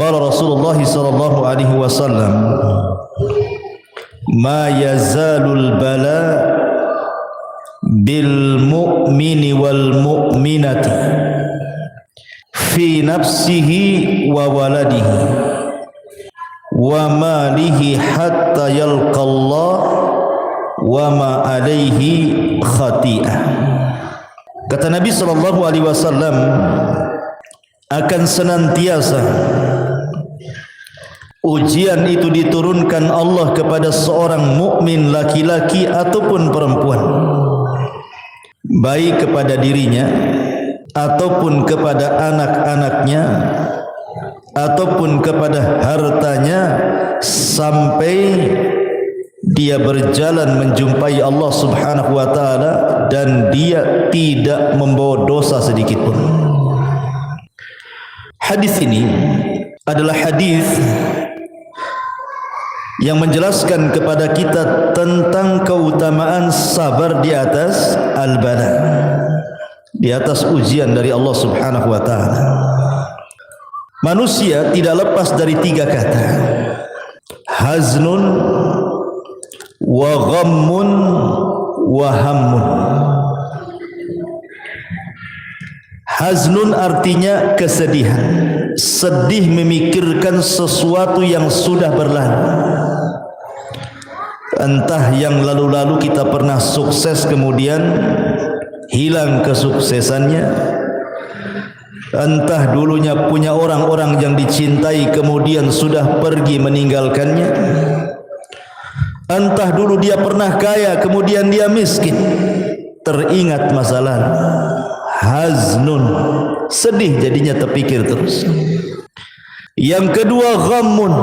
Qala Rasulullah sallallahu alaihi wasallam, ma yazalul bala bil mu'mini wal mu'minati fi nafsihi wa waladihi wa malihi hatta yalqa Allah wa ma alaihi khati'ah. Kata Nabi sallallahu alaihi wasallam, akan senantiasa ujian itu diturunkan Allah kepada seorang mukmin laki-laki ataupun perempuan, baik kepada dirinya ataupun kepada anak-anaknya ataupun kepada hartanya, sampai dia berjalan menjumpai Allah Subhanahu wa taala dan dia tidak membawa dosa sedikit pun. Hadis ini adalah hadis yang menjelaskan kepada kita tentang keutamaan sabar di atas al-bala, di atas ujian dari Allah Subhanahu wa taala. Manusia tidak lepas dari tiga kata: haznun wa ghammun wa hammun. Haznun artinya kesedihan, sedih memikirkan sesuatu yang sudah berlalu. Entah yang lalu-lalu kita pernah sukses kemudian hilang kesuksesannya, entah dulunya punya orang-orang yang dicintai kemudian sudah pergi meninggalkannya, entah dulu dia pernah kaya kemudian dia miskin, teringat masa lalu. Haznun, sedih jadinya terpikir terus. Yang kedua ghammun,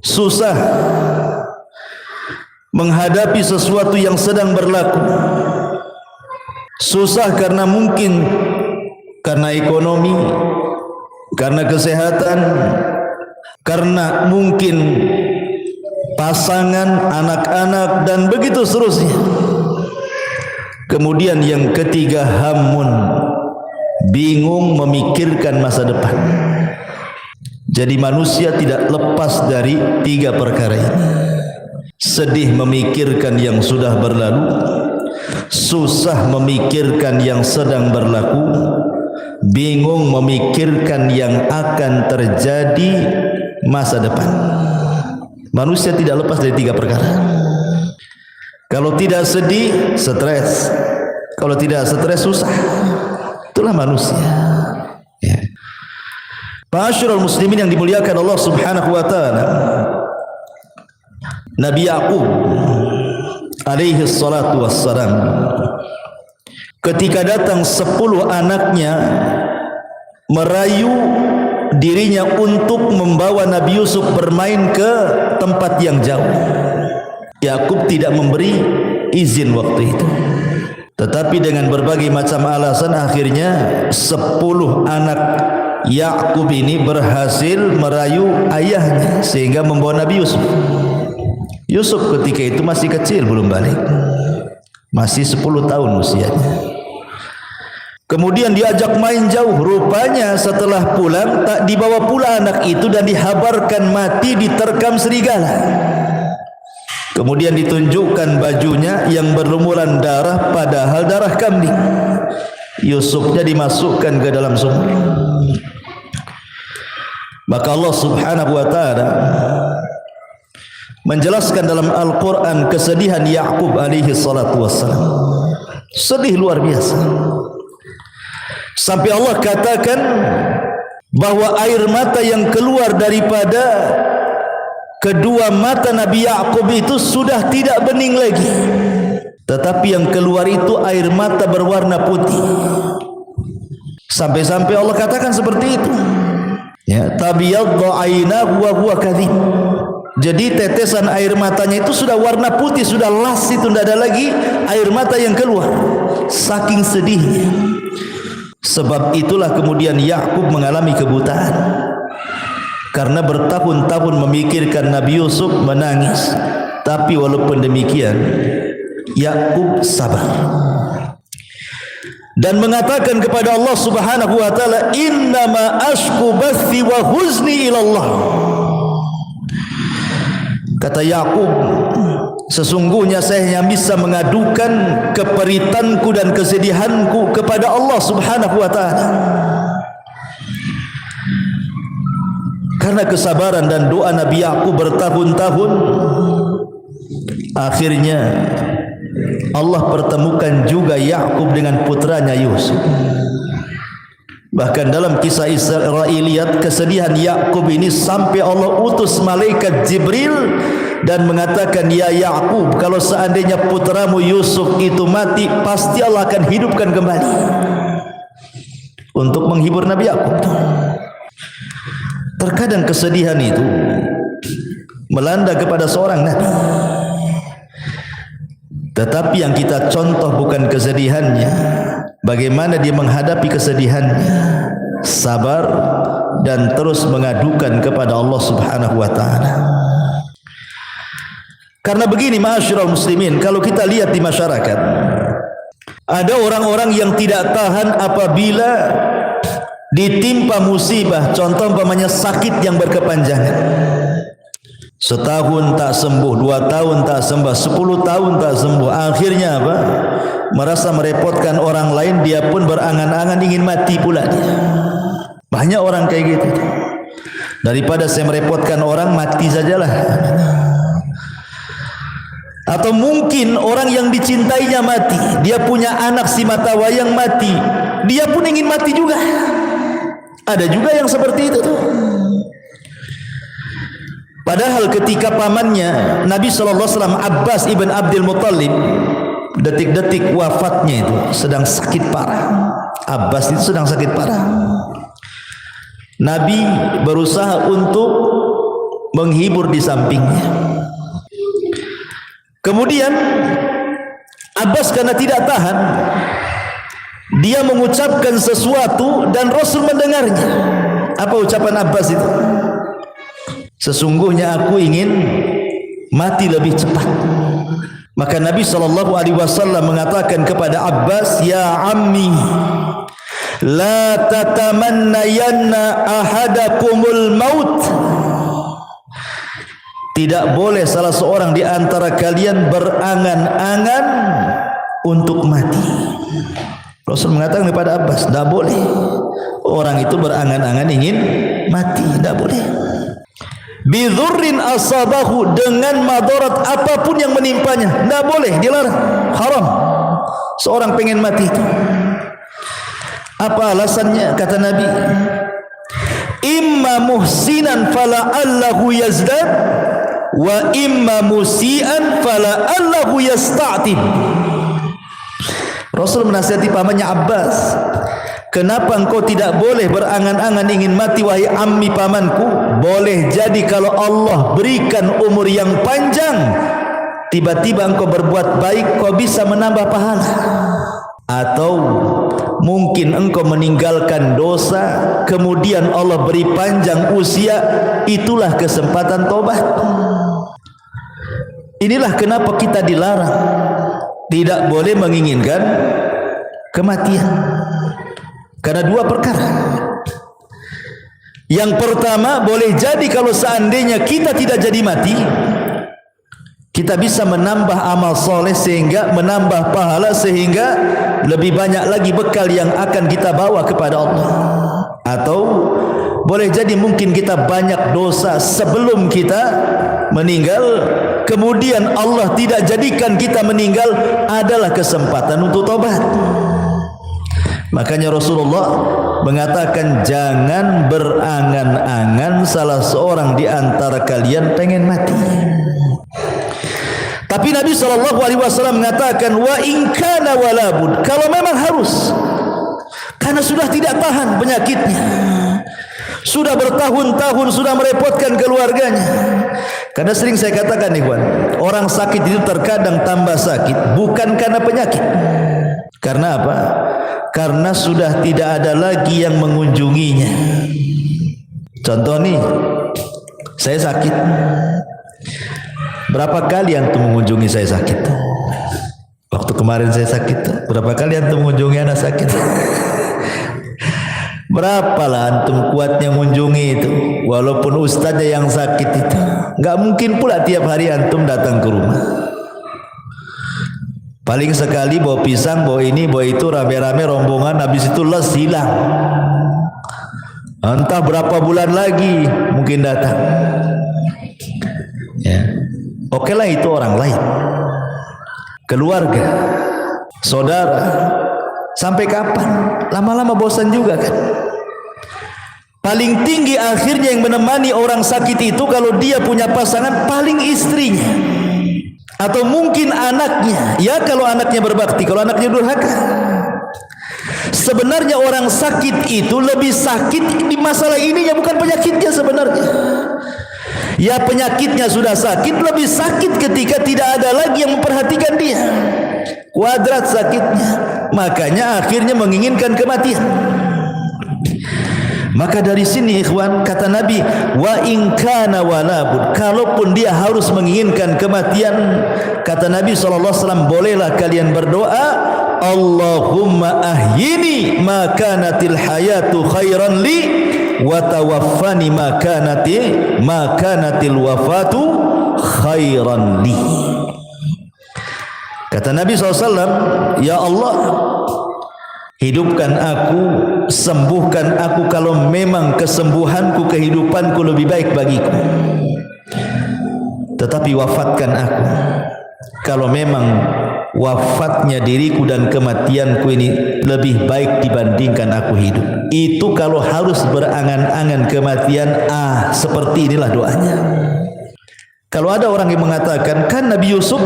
susah menghadapi sesuatu yang sedang berlaku. Susah karena mungkin karena ekonomi, karena kesehatan, karena mungkin pasangan, anak-anak, dan begitu seterusnya. Kemudian yang ketiga hammun, bingung memikirkan masa depan. Jadi manusia tidak lepas dari tiga perkara ini: sedih memikirkan yang sudah berlalu, susah memikirkan yang sedang berlaku, bingung memikirkan yang akan terjadi masa depan. Manusia tidak lepas dari tiga perkara. Kalau tidak sedih, stres. Kalau tidak stres, susah. Itulah manusia. Ya. Ma'asyiral muslimin yang dimuliakan Allah Subhanahu wa taala, Nabi Yaqub alaihi salatu wassalam, ketika datang 10 anaknya merayu dirinya untuk membawa Nabi Yusuf bermain ke tempat yang jauh, Yakub tidak memberi izin waktu itu. Tetapi dengan berbagai macam alasan, akhirnya 10 anak Yakub ini berhasil merayu ayahnya sehingga membawa Nabi Yusuf. Yusuf ketika itu masih kecil, belum balik, masih 10 tahun usianya. Kemudian diajak main jauh. Rupanya setelah pulang tak dibawa pula anak itu dan dihabarkan mati diterkam serigala. Kemudian ditunjukkan bajunya yang berlumuran darah, padahal darah kambing. Yusufnya dimasukkan ke dalam sumur. Maka Allah Subhanahu wa taala menjelaskan dalam Al-Quran kesedihan Yaqub alaihi salatu wassalam. Sedih luar biasa. Sampai Allah katakan bahwa air mata yang keluar daripada kedua mata Nabi Yaqub itu sudah tidak bening lagi, tetapi yang keluar itu air mata berwarna putih. Sampai-sampai Allah katakan seperti itu. Ya, tabyaddu aynahu wa huwa kadhib. Jadi tetesan air matanya itu sudah warna putih, sudah las, itu tidak ada lagi air mata yang keluar. Saking sedihnya. Sebab itulah kemudian Yakub mengalami kebutaan. Karena bertahun-tahun memikirkan Nabi Yusuf, menangis. Tapi walaupun demikian, Yakub sabar dan mengatakan kepada Allah Subhanahu wa taala, innama ashku bathi wa huzni ila Allah. Kata Yakub, sesungguhnya saya hanya bisa mengadukan keperitanku dan kesedihanku kepada Allah Subhanahu wa taala. Karena kesabaran dan doa Nabi Yakub bertahun-tahun, akhirnya Allah pertemukan juga Yakub dengan putranya Yusuf. Bahkan dalam kisah Israiliyat, kesedihan Yakub ini sampai Allah utus malaikat Jibril dan mengatakan, ya Yakub, kalau seandainya putramu Yusuf itu mati, pasti Allah akan hidupkan kembali. Untuk menghibur Nabi Yakub. Terkadang kesedihan itu melanda kepada seorang nabi, tetapi yang kita contoh bukan kesedihannya, bagaimana dia menghadapi kesedihannya, sabar dan terus mengadukan kepada Allah Subhanahu wa taala. Karena begini ma'asyiral muslimin, kalau kita lihat di masyarakat, ada orang-orang yang tidak tahan apabila ditimpa musibah, contoh umpamanya sakit yang berkepanjangan. Setahun tak sembuh, 2 tahun tak sembuh, 10 tahun tak sembuh. Akhirnya apa? Merasa merepotkan orang lain, dia pun berangan-angan ingin mati pula dia. Banyak orang kayak gitu. Daripada saya merepotkan orang, mati sajalah. Atau mungkin orang yang dicintainya mati, dia punya anak si mata wayang mati, dia pun ingin mati juga. Ada juga yang seperti itu tuh. Padahal ketika pamannya Nabi SAW, Abbas ibn Abdul Muttalib, detik-detik wafatnya itu sedang sakit parah. Abbas itu sedang sakit parah. Nabi berusaha untuk menghibur di sampingnya. Kemudian Abbas karena tidak tahan, dia mengucapkan sesuatu dan Rasul mendengarnya. Apa ucapan Abbas itu? Sesungguhnya aku ingin mati lebih cepat. Maka Nabi SAW mengatakan kepada Abbas, ya ammi, la tatamannayanna ahadakumul maut. Tidak boleh salah seorang di antara kalian berangan-angan untuk mati. Rasul mengatakan kepada Abbas, tidak boleh orang itu berangan-angan ingin mati, tidak boleh. Bidhurrin asabahu, dengan madarat apapun yang menimpanya, tidak boleh, dilarang, haram. Seorang pengen mati itu. Apa alasannya? Kata Nabi, imma muhsinan fala'allahu yazdad, wa imma musian fala'allahu yasta'tib. Rasul menasihati pamannya Abbas, kenapa engkau tidak boleh berangan-angan ingin mati wahai ammi pamanku? Boleh jadi kalau Allah berikan umur yang panjang, tiba-tiba engkau berbuat baik, kau bisa menambah pahala. Atau mungkin engkau meninggalkan dosa, kemudian Allah beri panjang usia, itulah kesempatan tobat. Inilah kenapa kita dilarang, tidak boleh menginginkan kematian. Karena 2 perkara. Yang pertama, boleh jadi kalau seandainya kita tidak jadi mati, kita bisa menambah amal soleh sehingga menambah pahala, sehingga lebih banyak lagi bekal yang akan kita bawa kepada Allah. Atau boleh jadi mungkin kita banyak dosa sebelum kita meninggal, kemudian Allah tidak jadikan kita meninggal, adalah kesempatan untuk tobat. Makanya Rasulullah mengatakan, jangan berangan-angan salah seorang di antara kalian pengen mati. Tapi Nabi SAW mengatakan, wa in kana walabud, kalau memang harus, karena sudah tidak tahan penyakitnya, sudah bertahun-tahun, sudah merepotkan keluarganya. Karena sering saya katakan, ikhwan, orang sakit itu terkadang tambah sakit bukan karena penyakit. Karena apa? Karena sudah tidak ada lagi yang mengunjunginya. Contoh nih, saya sakit. Berapa kali antum mengunjungi saya sakit? Waktu kemarin saya sakit, berapa kali antum mengunjungi anak sakit? Berapalah antum kuatnya mengunjungi itu, walaupun ustaznya yang sakit itu. Enggak mungkin pula tiap hari antum datang ke rumah. Paling sekali bawa pisang, bawa ini, bawa itu, rame-rame rombongan, habis itu les hilang. Entah berapa bulan lagi mungkin datang. Ya. Oke lah, itu orang lain, keluarga, saudara. Sampai kapan? Lama-lama bosan juga kan. Paling tinggi akhirnya yang menemani orang sakit itu, kalau dia punya pasangan, paling istrinya atau mungkin anaknya. Ya kalau anaknya berbakti, kalau anaknya durhaka. Sebenarnya orang sakit itu lebih sakit di masalah ininya, bukan penyakitnya sebenarnya. Ya penyakitnya sudah sakit, lebih sakit ketika tidak ada lagi yang memperhatikan dia. Kuadrat sakitnya, makanya akhirnya menginginkan kematian. Maka dari sini ikhwan, kata Nabi, wa in kana walabud, kalaupun dia harus menginginkan kematian, kata Nabi SAW, bolehlah kalian berdoa, Allahumma ahyini ma kanatil hayatu khairan li wa tawaffani ma kanatil wafatu khairan li. Kata Nabi SAW, ya Allah, hidupkan aku, sembuhkan aku kalau memang kesembuhanku, kehidupanku lebih baik bagiku. Tetapi wafatkan aku kalau memang wafatnya diriku dan kematianku ini lebih baik dibandingkan aku hidup. Itu kalau harus berangan-angan kematian, seperti inilah doanya. Kalau ada orang yang mengatakan, kan Nabi Yusuf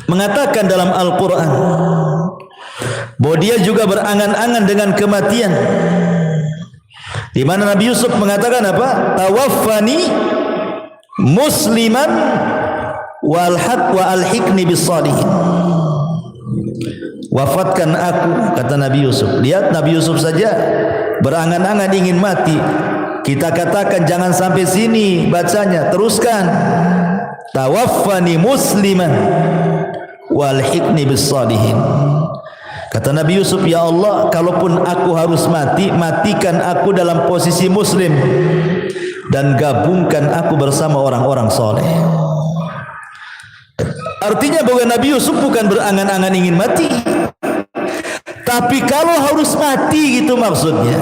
mengatakan dalam Al-Quran bahwa dia juga berangan-angan dengan kematian, di mana Nabi Yusuf mengatakan apa? Tawaffani musliman wa alhiqni bis-shalihin. Wafatkan aku, kata Nabi Yusuf. Lihat Nabi Yusuf saja berangan-angan ingin mati. Kita katakan jangan sampai sini bacanya, teruskan. Tawaffani musliman walhiqni bis-shalihin. Kata Nabi Yusuf, ya Allah, kalaupun aku harus mati, matikan aku dalam posisi muslim dan gabungkan aku bersama orang-orang soleh. Artinya bahwa Nabi Yusuf bukan berangan-angan ingin mati, tapi kalau harus mati gitu maksudnya,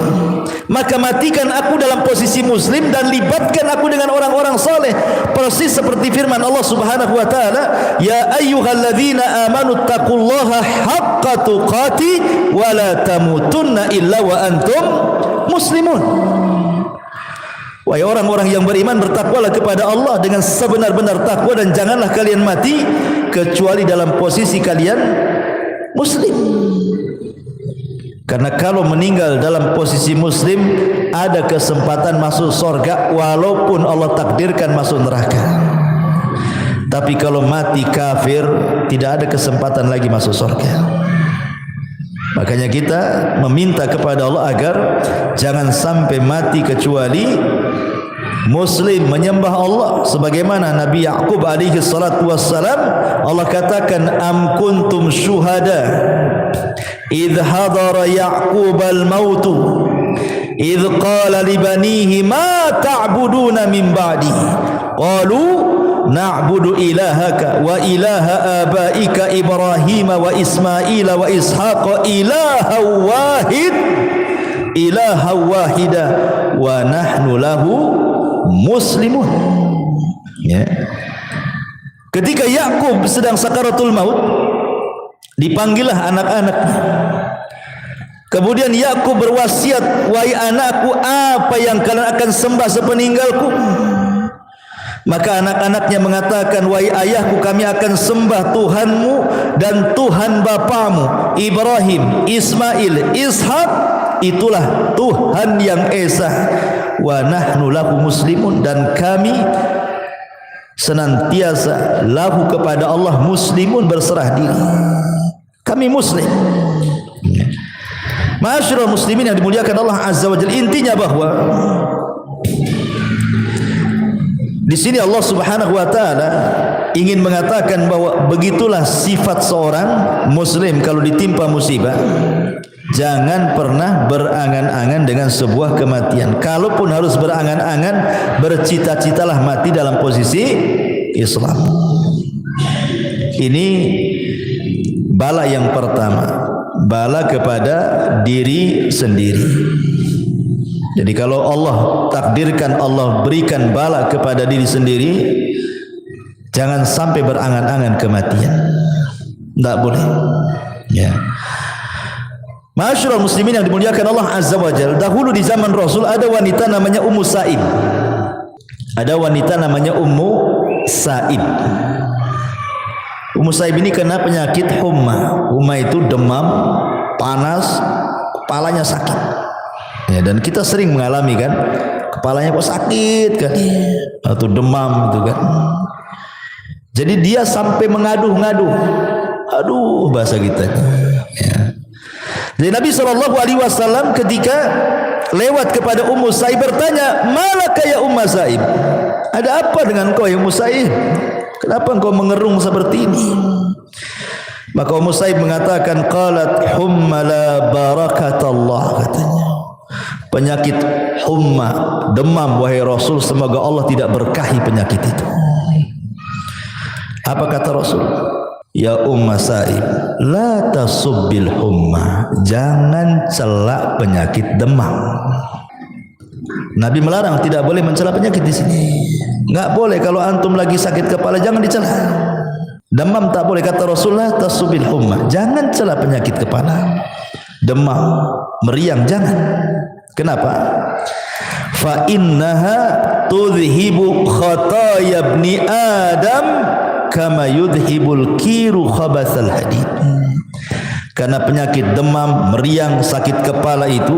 maka matikan aku dalam posisi muslim dan libatkan aku dengan orang-orang soleh. Persis seperti firman Allah Subhanahu wa taala, ya ayyuhalladzina amanu taqullaha haqqa tuqati wa la tamutunna illa wa antum muslimun. Wahai orang-orang yang beriman, bertakwalah kepada Allah dengan sebenar-benar takwa dan janganlah kalian mati kecuali dalam posisi kalian muslim. Karena kalau meninggal dalam posisi muslim, ada kesempatan masuk surga walaupun Allah takdirkan masuk neraka. Tapi kalau mati kafir, tidak ada kesempatan lagi masuk surga. Makanya kita meminta kepada Allah agar jangan sampai mati kecuali muslim, menyembah Allah sebagaimana Nabi Yaqub alaihi salatu wassalam. Allah katakan, am kuntum syuhada idh hadara Yaqub al-maut idh qala li banihi ma ta'buduna min ba'di qalu na'budu ilahaka wa ilaha abaika Ibrahim wa Ismail wa Ishaq ilaha wahida wa nahnu lahu muslimun. Ya. Ketika Yakub sedang sakaratul maut, dipanggillah anak-anaknya. Kemudian Yakub berwasiat, wahai anakku, apa yang kalian akan sembah sepeninggalku? Maka anak-anaknya mengatakan, wahai ayahku, kami akan sembah Tuhanmu dan Tuhan bapamu Ibrahim, Ismail, Ishak. Itulah Tuhan yang esa. Wa nahnu lahu muslimun, dan kami senantiasa lahu kepada Allah muslimun, berserah diri. Kami muslim. Ma'asyiral muslimin yang dimuliakan Allah Azza wa Jalla, intinya bahwa Di sini Allah Subhanahu wa taala ingin mengatakan bahwa begitulah sifat seorang muslim kalau ditimpa musibah. Jangan pernah berangan-angan dengan sebuah kematian. Kalaupun harus berangan-angan, bercita-citalah mati dalam posisi Islam. Ini bala yang pertama, bala kepada diri sendiri. Jadi kalau Allah takdirkan, Allah berikan bala kepada diri sendiri, jangan sampai berangan-angan kematian. Tidak boleh. Ya. Ma'asyiral muslimin yang dimuliakan Allah Azza wa Jalla, dahulu di zaman Rasul ada wanita namanya Ummu Sa'ib. Ada wanita namanya Ummu Sa'ib. Ummu Sa'ib ini kena penyakit humma. Humma itu demam, panas, kepalanya sakit. Ya, dan kita sering mengalami kan, kepalanya kok sakit kan, atau demam gitu kan. Jadi dia sampai mengaduh-ngaduh, aduh bahasa kita. Ya. Jadi Nabi SAW ketika lewat kepada Ummu Sa'ib bertanya, malaka ya Ummu Sa'ib, ada apa dengan kau ya Ummu Sa'ib? Kenapa engkau mengerung seperti ini? Maka Ummu Sa'ib mengatakan, qalat humma la barakatallah, katanya. Penyakit humma, demam wahai Rasul, semoga Allah tidak berkahi penyakit itu. Apa kata Rasul? Ya Ummu Sa'ib, la tasubbil humma, jangan celak penyakit demam. Nabi melarang, tidak boleh mencela penyakit di sini. Enggak boleh, kalau antum lagi sakit kepala jangan dicela. Demam tak boleh, kata Rasulullah, tasubbil humma, jangan cela penyakit kepala. Demam, meriang jangan. Kenapa? Fa innaha tudhibu khataya ibni Adam kama yudhibul kiru khabatsal hadid. Karena penyakit demam, meriang, sakit kepala itu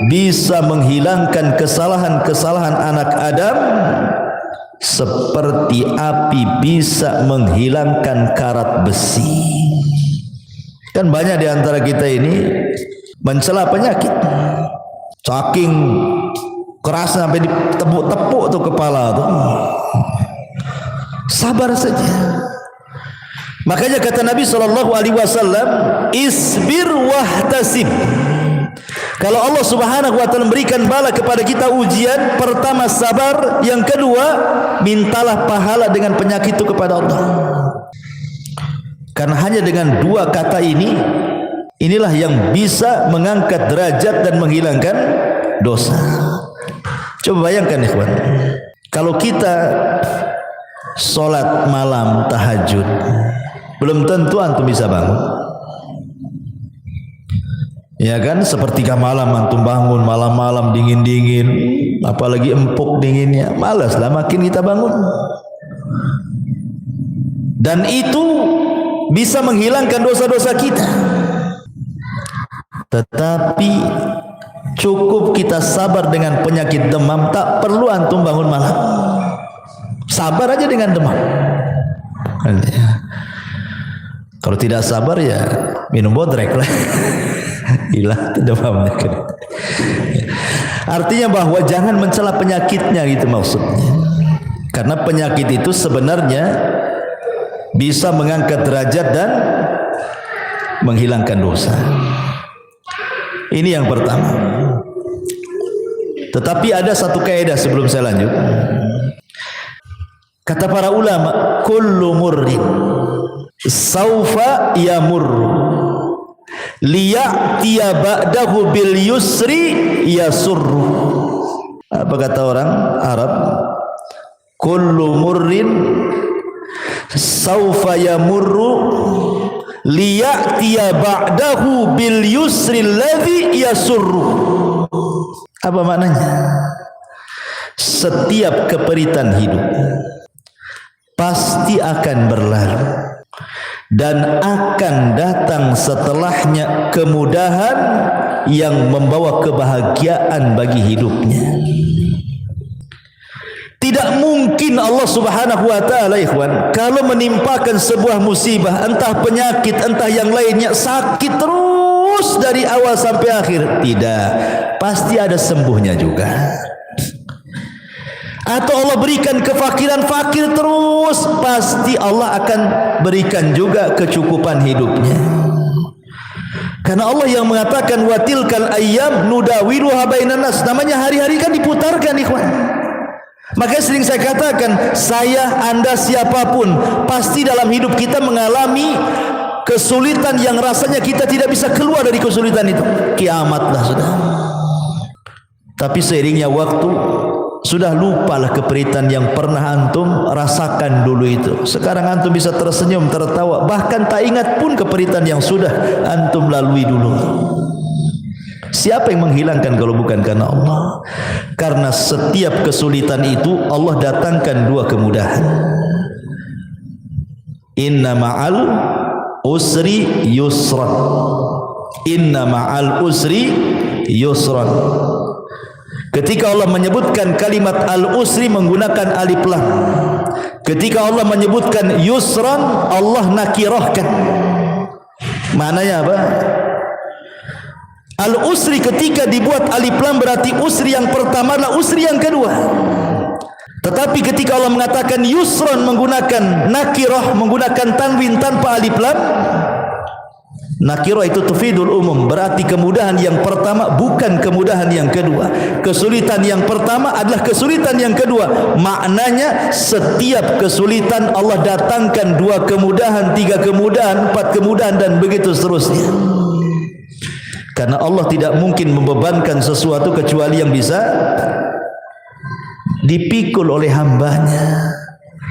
bisa menghilangkan kesalahan-kesalahan anak Adam seperti api bisa menghilangkan karat besi. Kan banyak di antara kita ini mencela penyakit. Saking keras sampai ditepuk-tepuk tuh kepala tuh. Sabar saja. Makanya kata Nabi SAW, isbir wahtasib. Kalau Allah Subhanahu wa taala memberikan bala kepada kita ujian, pertama sabar, yang kedua mintalah pahala dengan penyakit itu kepada Allah. Karena hanya dengan dua kata ini, inilah yang bisa mengangkat derajat dan menghilangkan dosa. Coba bayangkan ikhwan, kalau kita sholat malam tahajud, belum tentu antum bisa bangun. Ya kan, sepertiga malam antum bangun, malam-malam dingin-dingin, apalagi empuk dinginnya, malas lah makin kita bangun. Dan itu bisa menghilangkan dosa-dosa kita. Tetapi cukup kita sabar dengan penyakit demam, tak perlu antum bangun malam. Sabar aja dengan demam. Kalau tidak sabar ya minum bodrek lah. Hilang demamnya. Artinya bahwa jangan mencela penyakitnya, gitu maksudnya. Karena penyakit itu sebenarnya bisa mengangkat derajat dan menghilangkan dosa. Ini yang pertama. Tetapi ada satu kaidah sebelum saya lanjut. Kata para ulama, kullu murrin saufa yamurru liya'tiya ba'dahu bil yusri yasurru. Apa kata orang Arab? Kullu murrin saufa yamurru liya'tiya ba'dahu bil yusri alladhi yasurru. Apa maknanya? Setiap keperitan hidup pasti akan berlalu dan akan datang setelahnya kemudahan yang membawa kebahagiaan bagi hidupnya. Tidak mungkin Allah Subhanahu wa taala, ikhwan, kalau menimpakan sebuah musibah, entah penyakit, entah yang lainnya, sakit terus dari awal sampai akhir. Tidak, pasti ada sembuhnya juga. atau Allah berikan kefakiran, fakir terus, pasti Allah akan berikan juga kecukupan hidupnya. Karena Allah yang mengatakan wa tilkal ayyam nudawiluha bainan nas. Namanya hari-hari kan diputarkan, ikhwan. Makanya sering saya katakan, saya, Anda, siapapun pasti dalam hidup kita mengalami kesulitan yang rasanya kita tidak bisa keluar dari kesulitan itu. Kiamatlah sudah. Tapi seiringnya waktu, sudah lupalah keperitan yang pernah antum rasakan dulu itu. Sekarang antum bisa tersenyum, tertawa, bahkan tak ingat pun keperitan yang sudah antum lalui dulu. Siapa yang menghilangkan kalau bukan karena Allah? Karena setiap kesulitan itu Allah datangkan dua kemudahan. Inna ma'al usri yusran. Inna ma'al usri yusran. Ketika Allah menyebutkan kalimat al-usri menggunakan alif lam. Ketika Allah menyebutkan yusran, Allah nakirahkan. Maknanya apa? Al-usri ketika dibuat alif lam berarti usri yang pertama adalah usri yang kedua. Tetapi ketika Allah mengatakan yusran menggunakan nakirah, menggunakan tanwin tanpa alif lam, nakirah itu tufidul umum, berarti kemudahan yang pertama bukan kemudahan yang kedua. Kesulitan yang pertama adalah kesulitan yang kedua. Maknanya setiap kesulitan Allah datangkan dua kemudahan, tiga kemudahan, empat kemudahan, dan begitu seterusnya. Karena Allah tidak mungkin membebankan sesuatu kecuali yang bisa dipikul oleh hambanya.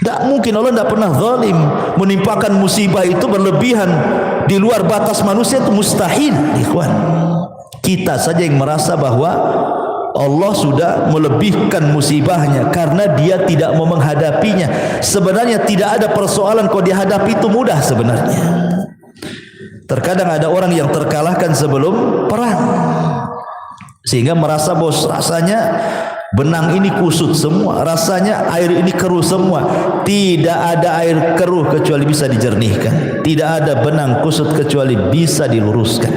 Tak mungkin, Allah tidak pernah zalim. Menimpakan musibah itu berlebihan di luar batas manusia itu mustahil, ikhwan. Kita saja yang merasa bahwa Allah sudah melebihkan musibahnya karena dia tidak mau menghadapinya. Sebenarnya tidak ada persoalan kalau dihadapi itu mudah sebenarnya. Terkadang ada orang yang terkalahkan sebelum perang, sehingga merasa bos, rasanya benang ini kusut semua, rasanya air ini keruh semua. Tidak ada air keruh kecuali bisa dijernihkan. Tidak ada benang kusut kecuali bisa diluruskan.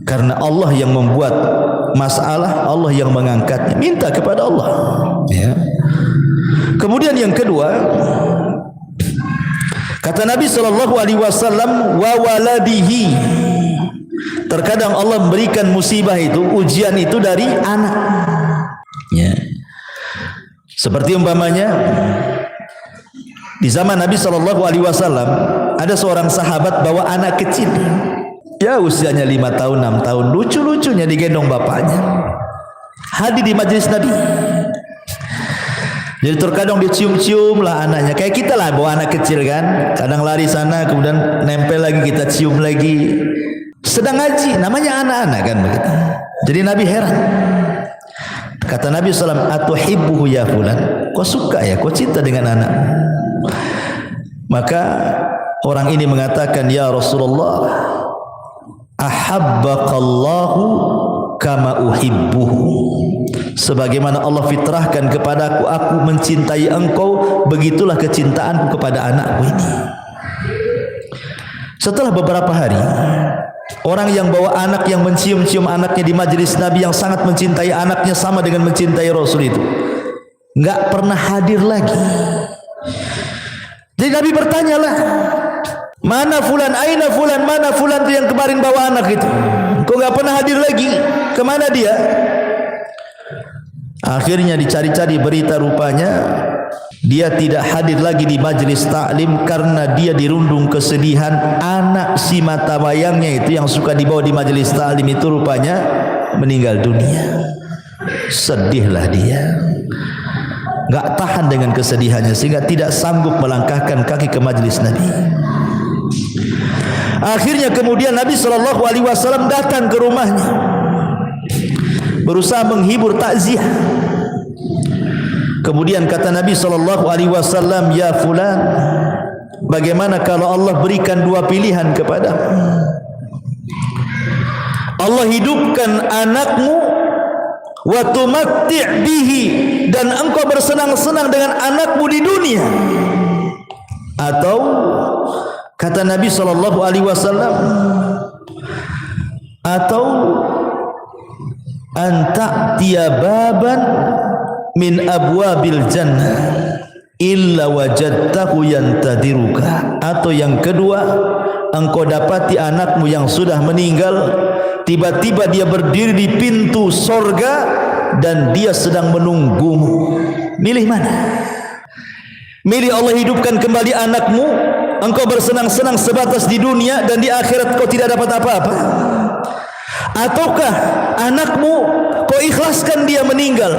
Karena Allah yang membuat masalah, Allah yang mengangkatnya. Minta kepada Allah, ya. Kemudian yang kedua, kata Nabi SAW, wa waladihi. Terkadang Allah memberikan musibah itu, ujian itu dari anak. Ya. Seperti umpamanya di zaman Nabi SAW ada seorang sahabat bawa anak kecil. Ya usianya 5 tahun, 6 tahun, lucu-lucunya digendong bapaknya. Hadir di majelis Nabi. Jadi terkadang dicium-cium lah anaknya. Kayak kita lah bawa anak kecil kan. Kadang lari sana, kemudian nempel lagi, kita cium lagi. Sedang ngaji, namanya anak-anak kan begitu. Jadi Nabi heran. Kata Nabi SAW, atuhibbuhu ya fulan. Kau suka ya, kau cinta dengan anak. Maka orang ini mengatakan, ya Rasulullah, ahabbaqallahu kama uhibbuhu. Sebagaimana Allah fitrahkan kepadaku, aku mencintai engkau, begitulah kecintaanku kepada anakku ini. Setelah beberapa hari, orang yang bawa anak, yang mencium-cium anaknya di majelis Nabi, yang sangat mencintai anaknya sama dengan mencintai Rasul itu, enggak pernah hadir lagi. Jadi Nabi bertanyalah, mana fulan, aina fulan, mana fulan itu yang kemarin bawa anak itu? Kok enggak pernah hadir lagi? Kemana dia? Akhirnya dicari-cari berita, rupanya dia tidak hadir lagi di majelis taklim karena dia dirundung kesedihan. Anak si mata wayangnya itu yang suka dibawa di majelis taklim itu rupanya meninggal dunia. Sedihlah dia, enggak tahan dengan kesedihannya sehingga tidak sanggup melangkahkan kaki ke majelis Nabi. Akhirnya kemudian Nabi SAW datang ke rumahnya, berusaha menghibur, takziah. Kemudian kata Nabi SAW, ya fulan, bagaimana kalau Allah berikan dua pilihan kepadamu? Allah hidupkan anakmu wa tumatti' bihi, dan engkau bersenang-senang dengan anakmu di dunia, atau kata Nabi SAW, atau anta tiababan min abwabil jannah illa wajadtahu yantadiruka. Atau yang kedua, engkau dapati anakmu yang sudah meninggal, tiba-tiba dia berdiri di pintu sorga dan dia sedang menunggumu. Milih mana? Milih Allah hidupkan kembali anakmu, engkau bersenang-senang sebatas di dunia dan di akhirat kau tidak dapat apa-apa, ataukah anakmu kau ikhlaskan dia meninggal,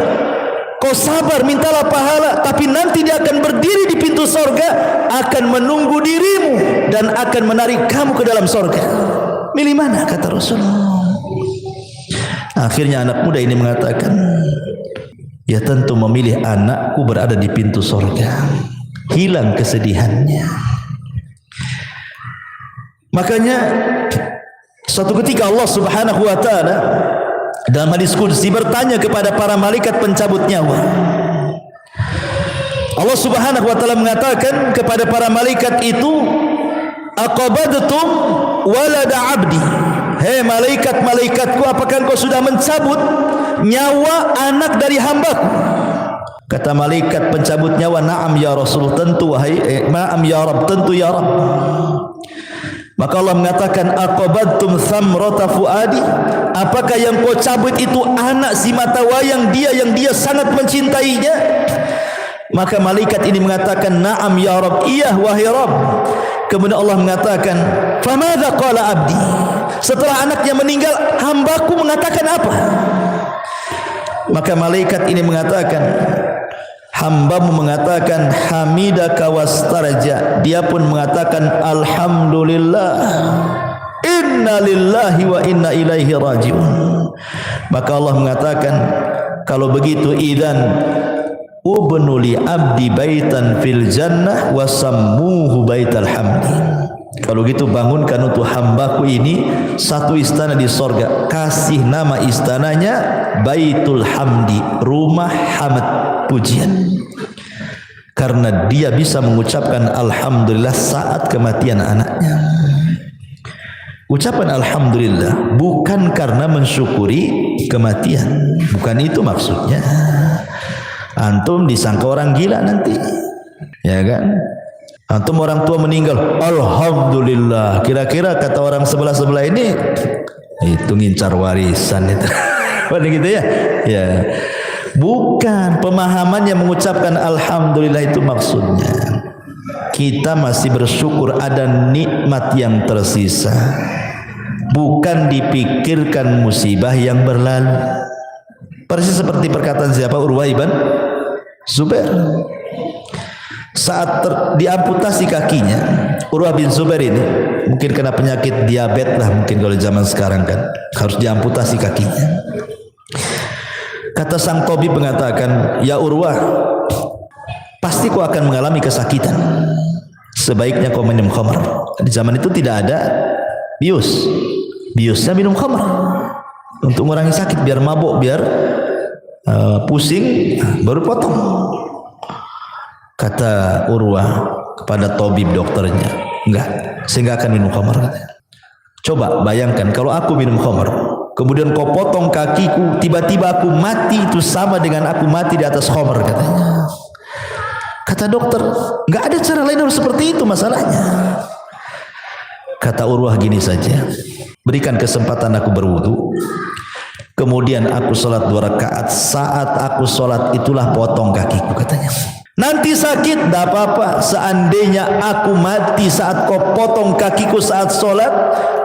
kau sabar mintalah pahala, tapi nanti dia akan berdiri di pintu sorga, akan menunggu dirimu dan akan menarik kamu ke dalam sorga. Milih mana? Kata Rasulullah. Akhirnya anak muda ini mengatakan, ya tentu memilih anakku berada di pintu sorga. Hilang kesedihannya. Makanya suatu ketika Allah Subhanahu wa taala dalam hadis qudsi bertanya kepada para malaikat pencabut nyawa. Allah Subhanahu wa taala mengatakan kepada para malaikat itu, aqabadtum walada abdi. Hei malaikat-malaikatku, apakah engkau sudah mencabut nyawa anak dari hambaku? Kata malaikat pencabut nyawa, na'am ya Rasul, tentu wahai na'am ya Rabb, tentu ya Rabb. Maka Allah mengatakan, aqabadtum thamrata fuadi. Apakah yang kau cabut itu anak si mata wayang dia yang dia sangat mencintainya? Maka malaikat ini mengatakan, na'am ya Rabb, iya wahai Rabb. Kemudian Allah mengatakan, famadza qala abdi. Setelah anaknya meninggal, hambaku mengatakan apa? Maka malaikat ini mengatakan, hambamu mengatakan hamidaka wastarja. Dia pun mengatakan alhamdulillah, inna lillahi wa inna ilaihi rajiun. Maka Allah mengatakan, kalau begitu idzan ubnu li abdi baitan fil jannah wa sammuhu baital hamdi. Kalau gitu bangunkan untuk hambaku ini satu istana di sorga, kasih nama istananya Baitul Hamdi, rumah hamd, pujian. Karena dia bisa mengucapkan alhamdulillah saat kematian anaknya. Ucapan alhamdulillah bukan karena mensyukuri kematian, bukan itu maksudnya. Antum disangka orang gila nanti, ya kan? Antum orang tua meninggal, alhamdulillah. Kira-kira kata orang sebelah-sebelah ini, itu ngincar warisan itu. Pada gitu ya? Ya. Bukan, pemahamannya mengucapkan alhamdulillah itu maksudnya kita masih bersyukur ada nikmat yang tersisa. Bukan dipikirkan musibah yang berlalu. Persis seperti perkataan siapa? Urwah ibn Zubair. Saat diamputasi kakinya, Urwah bin Zubair ini mungkin kena penyakit diabetes lah, mungkin kalau zaman sekarang kan harus diamputasi kakinya. Kata sang tabib mengatakan, ya Urwah, pasti kau akan mengalami kesakitan. Sebaiknya kau minum khamr. Di zaman itu tidak ada bius. Biusnya minum khamr untuk mengurangi sakit, biar mabuk, biar pusing, baru potong. Kata Urwah kepada tabib dokternya, enggak, saya enggak akan minum khamr. Coba bayangkan kalau aku minum khamr, kemudian kau potong kakiku, tiba-tiba aku mati, itu sama dengan aku mati di atas khamr, katanya. Kata dokter, enggak ada cara lain harus seperti itu masalahnya. Kata Urwah, gini saja, berikan kesempatan aku berwudu, kemudian aku sholat 2 rakaat. Saat aku sholat itulah potong kakiku, katanya. Nanti sakit, tidak apa-apa. Seandainya aku mati saat kau potong kakiku saat sholat,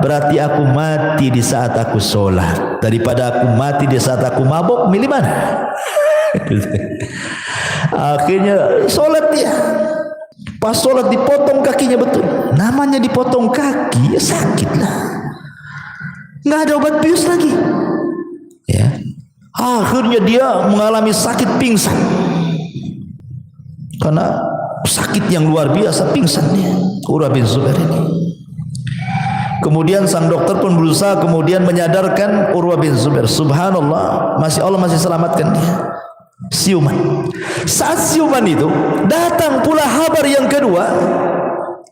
berarti aku mati di saat aku sholat. Daripada aku mati di saat aku mabuk, milih mana? Akhirnya sholat dia. Pas sholat dipotong kakinya, betul. Namanya dipotong kaki, ya sakit lah. Nggak ada obat bius lagi. Ya. Akhirnya dia mengalami sakit pingsan. Karena sakit yang luar biasa, pingsan dia, Urwah bin Zubair ini. Kemudian sang dokter pun berusaha kemudian menyadarkan Urwah bin Zubair. Subhanallah, Allah masih selamatkan dia. Siuman. Saat siuman itu datang pula kabar yang kedua,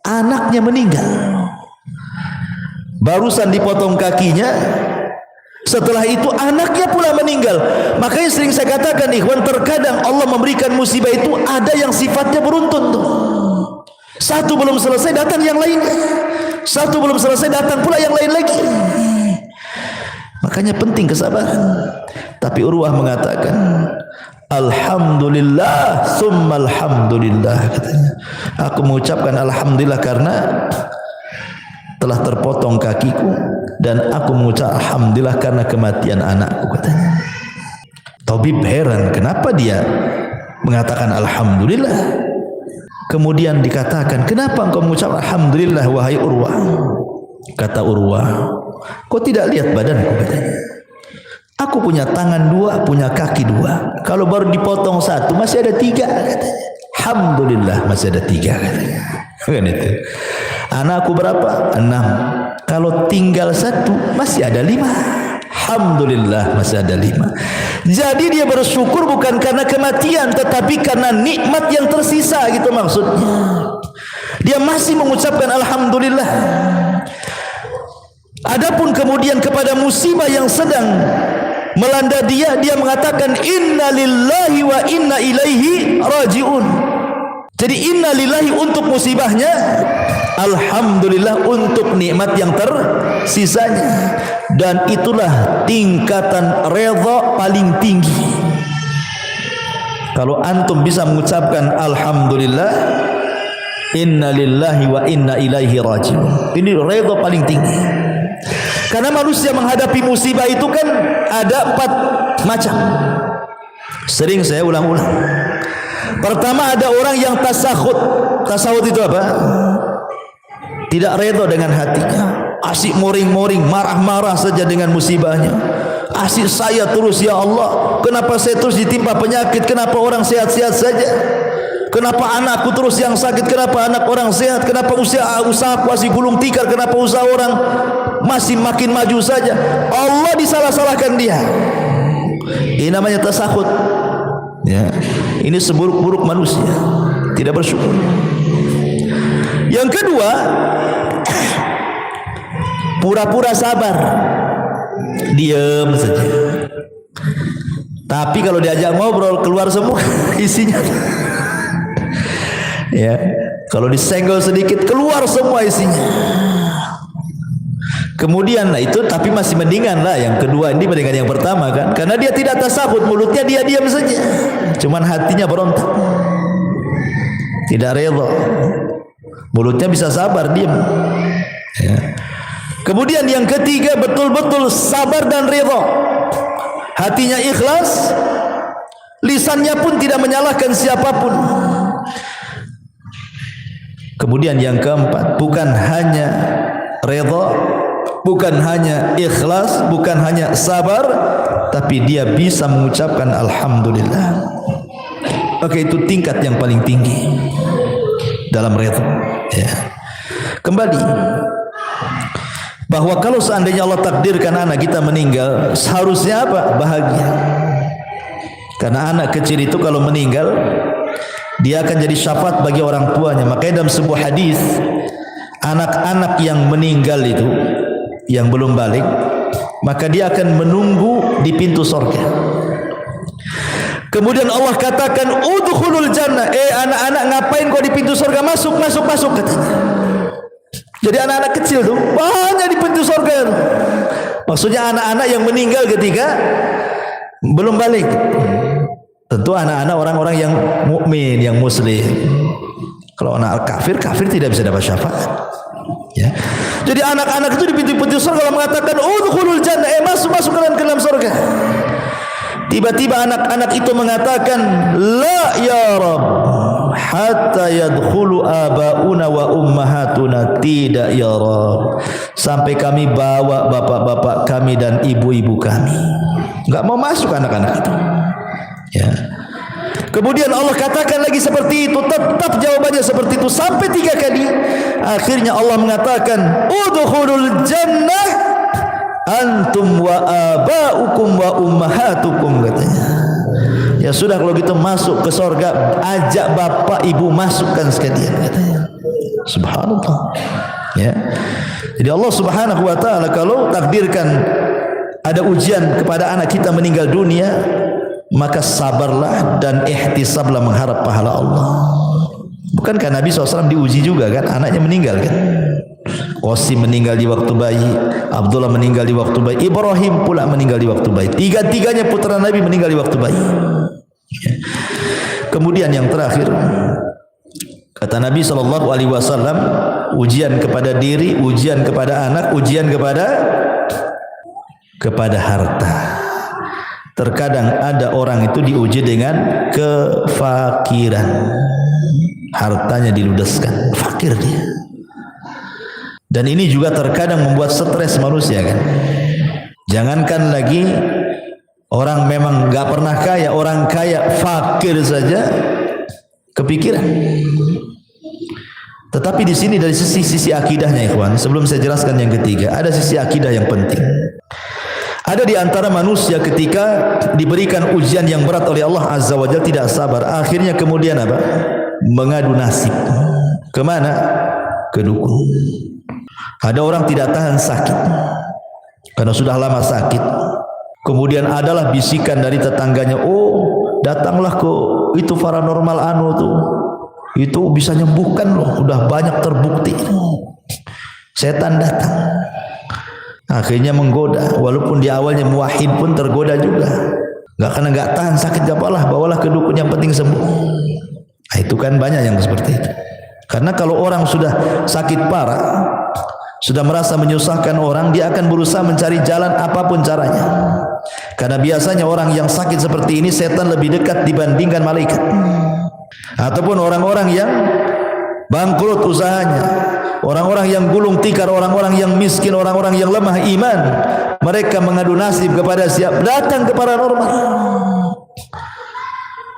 anaknya meninggal. Barusan dipotong kakinya, Setelah itu anaknya pula meninggal. Makanya sering saya katakan ikhwan, terkadang Allah memberikan musibah itu ada yang sifatnya beruntun tuh. Satu belum selesai datang yang lain, satu belum selesai datang pula yang lain lagi. Makanya penting kesabaran. Tapi Urwah mengatakan, alhamdulillah summa alhamdulillah, katanya. Aku mengucapkan alhamdulillah karena telah terpotong kakiku, dan aku mengucap alhamdulillah karena kematian anakku, katanya. Tabib heran kenapa dia mengatakan alhamdulillah. Kemudian dikatakan, kenapa engkau mengucap alhamdulillah wahai Urwah? Kata Urwah, kau tidak lihat badanku, katanya. Aku punya tangan dua, punya kaki dua. Kalau baru dipotong satu masih ada tiga, katanya. Alhamdulillah masih ada tiga, katanya. Kan itu. Anakku berapa? 6. Kalau tinggal satu masih ada 5. Alhamdulillah masih ada 5. Jadi dia bersyukur bukan karena kematian, tetapi karena nikmat yang tersisa, gitu maksudnya. Dia masih mengucapkan alhamdulillah. Adapun kemudian kepada musibah yang sedang melanda dia, dia mengatakan inna lillahi wa inna ilaihi rajiun. Jadi inna lillahi untuk musibahnya, alhamdulillah untuk nikmat yang tersisanya. Dan itulah tingkatan redha paling tinggi. Kalau antum bisa mengucapkan alhamdulillah, inna lillahi wa inna ilaihi rajiun, ini redha paling tinggi. Karena manusia menghadapi musibah itu kan ada 4 macam. Sering saya ulang-ulang. Pertama, ada orang yang tasakhut. Tasakhut itu apa? Tidak redha dengan hatinya, asyik moring-moring, marah-marah saja dengan musibahnya. Asyik saya terus, ya Allah, kenapa saya terus ditimpa penyakit? Kenapa orang sehat-sehat saja? Kenapa anakku terus yang sakit? Kenapa anak orang sehat? Kenapa usahaku masih gulung tikar? Kenapa usaha orang masih makin maju saja? Allah disalah-salahkan dia. Ini namanya tasakhut. Ya, ini seburuk-buruk manusia, tidak bersyukur. Yang kedua, pura-pura sabar, diam saja. Tapi kalau diajak ngobrol keluar semua isinya. Ya, kalau disenggol sedikit keluar semua isinya. Kemudian itu tapi masih mendingan lah yang kedua ini dibandingkan yang pertama kan, karena dia tidak tasakhut, mulutnya dia diam saja, cuman hatinya berontak, tidak redha. Mulutnya bisa sabar, diam. Ya. Kemudian yang ketiga, betul-betul sabar dan redha, hatinya ikhlas, lisannya pun tidak menyalahkan siapapun. Kemudian yang keempat, bukan hanya redha, bukan hanya ikhlas, bukan hanya sabar, tapi dia bisa mengucapkan alhamdulillah. Oke, itu tingkat yang paling tinggi dalam redha. Ya. Kembali bahwa kalau seandainya Allah takdirkan anak kita meninggal, seharusnya apa? Bahagia. Karena anak kecil itu kalau meninggal, dia akan jadi syafaat bagi orang tuanya. Makanya dalam sebuah hadis, anak-anak yang meninggal itu, yang belum balik, maka dia akan menunggu di pintu surga. Kemudian Allah katakan, udkhulul jannah. Anak-anak, ngapain kau di pintu surga? Masuk, masuk, masuk, katanya. Jadi anak-anak kecil tuh banyak di pintu surga. Maksudnya anak-anak yang meninggal ketika belum balik. Tentu anak-anak orang-orang yang mukmin, yang muslim. Kalau anak kafir, kafir tidak bisa dapat syafaat. Ya. Jadi anak-anak itu di pintu-pintu surga mengatakan, udkhulul jannah, masuk ke dalam surga. Tiba-tiba anak-anak itu mengatakan, la ya Rabb, hatta yadkhulu abauna wa ummahatuna. Tidak ya Rabb, sampai kami bawa bapak-bapak kami dan ibu-ibu kami. Enggak mau masuk anak-anak itu. Ya. Kemudian Allah katakan lagi seperti itu, tetap jawabannya seperti itu sampai 3 kali. Akhirnya Allah mengatakan, udkhulul jannah antum wa abaukum wa ummahatukum, katanya. Ya sudah, kalau gitu masuk ke surga, ajak bapak ibu masukkan sekalian, katanya. Subhanallah. Ya. Jadi Allah Subhanahu wa taala kalau takdirkan ada ujian kepada anak kita meninggal dunia, maka sabarlah dan ihtisablah mengharap pahala Allah. Bukankah Nabi SAW diuji juga kan, anaknya meninggal kan? Qasim meninggal di waktu bayi, Abdullah meninggal di waktu bayi, Ibrahim pula meninggal di waktu bayi. Tiga-tiganya putra Nabi meninggal di waktu bayi. Kemudian yang terakhir, kata Nabi SAW, ujian kepada diri, ujian kepada anak, ujian kepada harta. Terkadang ada orang itu diuji dengan kefakiran, hartanya diludeskan, fakir dia. Dan ini juga terkadang membuat stres manusia kan. Jangankan lagi orang memang nggak pernah kaya, orang kaya fakir saja kepikiran. Tetapi di sini dari sisi akidahnya ikhwan, sebelum saya jelaskan yang ketiga, ada sisi akidah yang penting. Ada di antara manusia ketika diberikan ujian yang berat oleh Allah Azza wa Jalla tidak sabar, akhirnya kemudian apa? Mengadu nasib. Kemana? Ke dukun. Ada orang tidak tahan sakit karena sudah lama sakit. Kemudian adalah bisikan dari tetangganya, oh datanglah ke itu paranormal anu tuh, itu bisa nyembuhkan loh, udah banyak terbukti. Setan datang, akhirnya menggoda, walaupun di awalnya muwahhid pun tergoda juga. Karena nggak tahan sakit, gak apalah, bawalah ke dukun yang penting sembuh. Nah, itu kan banyak yang seperti itu. Karena kalau orang sudah sakit parah, sudah merasa menyusahkan orang, dia akan berusaha mencari jalan apapun caranya. Karena biasanya orang yang sakit seperti ini setan lebih dekat dibandingkan malaikat. Ataupun orang-orang yang bangkrut usahanya, orang-orang yang gulung tikar, orang-orang yang miskin, orang-orang yang lemah iman, mereka mengadu nasib kepada siapa? Datang ke paranormal.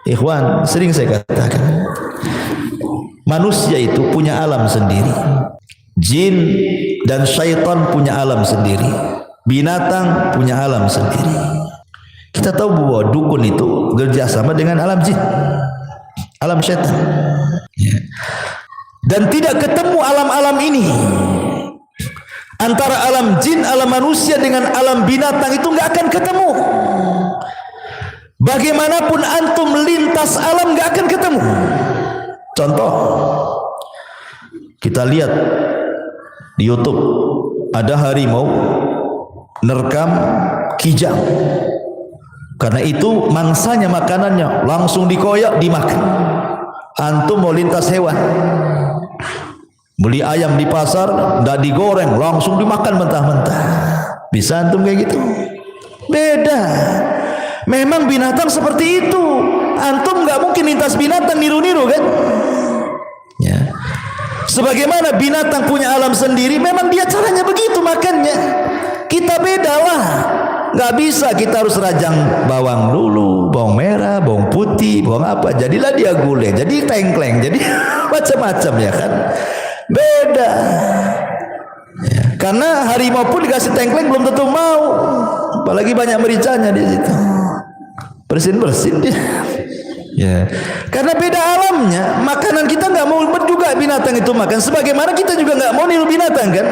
Ikhwan, sering saya katakan, manusia itu punya alam sendiri. Jin dan syaitan punya alam sendiri, binatang punya alam sendiri. Kita tahu bahwa dukun itu kerjasama dengan alam jin, alam syaitan, dan tidak ketemu alam-alam ini. Antara alam jin, alam manusia dengan alam binatang itu nggak akan ketemu. Bagaimanapun antum lintas alam nggak akan ketemu. Contoh, kita lihat di YouTube ada harimau nerkam kijang. Karena itu mangsanya, makanannya langsung dikoyak dimakan. Antum mau lintas hewan, beli ayam di pasar, nggak digoreng, langsung dimakan mentah-mentah. Bisa antum kayak gitu? Beda. Memang binatang seperti itu. Antum nggak mungkin lintas binatang niru-niru kan? Ya. Sebagaimana binatang punya alam sendiri, memang dia caranya begitu makannya. Kita beda lah. Nggak bisa kita harus rajang bawang dulu, bawang merah, bawang putih, bawang apa. Jadilah dia gulai, jadi tengkleng, jadi macam-macam ya kan. Beda. Ya. Karena harimau pun dikasih tengkleng belum tentu mau. Apalagi banyak mericanya di situ. Bersin-bersin dia. Ya. Karena beda alamnya, makanan kita nggak mau juga binatang itu makan. Sebagaimana kita juga nggak mau niru binatang kan.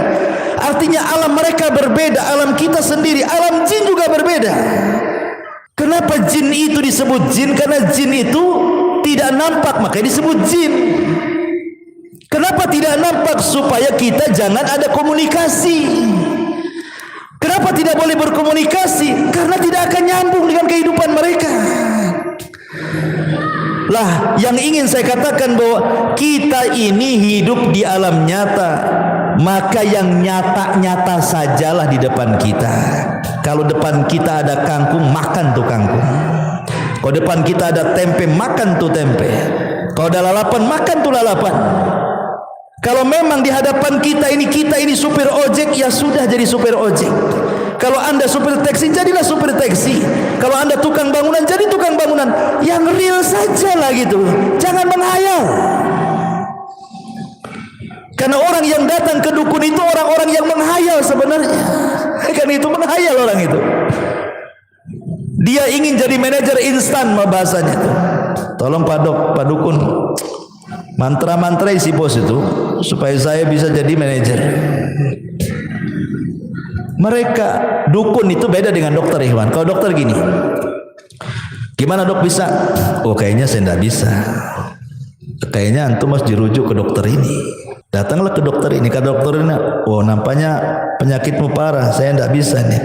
Artinya alam mereka berbeda, alam kita sendiri, alam jin juga berbeda. Kenapa jin itu disebut jin? Karena jin itu tidak nampak, makanya disebut jin. Kenapa tidak nampak? Supaya kita jangan ada komunikasi. Kenapa tidak boleh berkomunikasi? Karena tidak akan nyambung dengan kehidupan mereka. Lah, yang ingin saya katakan bahwa kita ini hidup di alam nyata, maka yang nyata-nyata sajalah di depan kita. Kalau depan kita ada kangkung, makan tuh kangkung. Kalau depan kita ada tempe, makan tuh tempe. Kalau ada lalapan, makan tuh lalapan. Kalau memang di hadapan kita ini supir ojek, ya sudah jadi supir ojek. Kalau anda supir taksi, jadilah supir taksi. Kalau anda tukang bangunan, jadi tukang bangunan. Yang real saja lah gitu. Jangan menghayal. Karena orang yang datang ke dukun itu orang-orang yang menghayal sebenarnya. Karena itu menghayal orang itu. Dia ingin jadi manajer instan bahasanya itu. Tolong Pak Dukun, mantra-mantra isi bos itu supaya saya bisa jadi manajer. Mereka dukun itu beda dengan dokter, Ikhwan. Kalau dokter gini, gimana dok bisa? Oh kayaknya saya tidak bisa. Kayaknya antum harus dirujuk ke dokter ini. Datanglah ke dokter ini. Kata dokter ini, oh nampaknya penyakitmu parah, saya tidak bisa nih.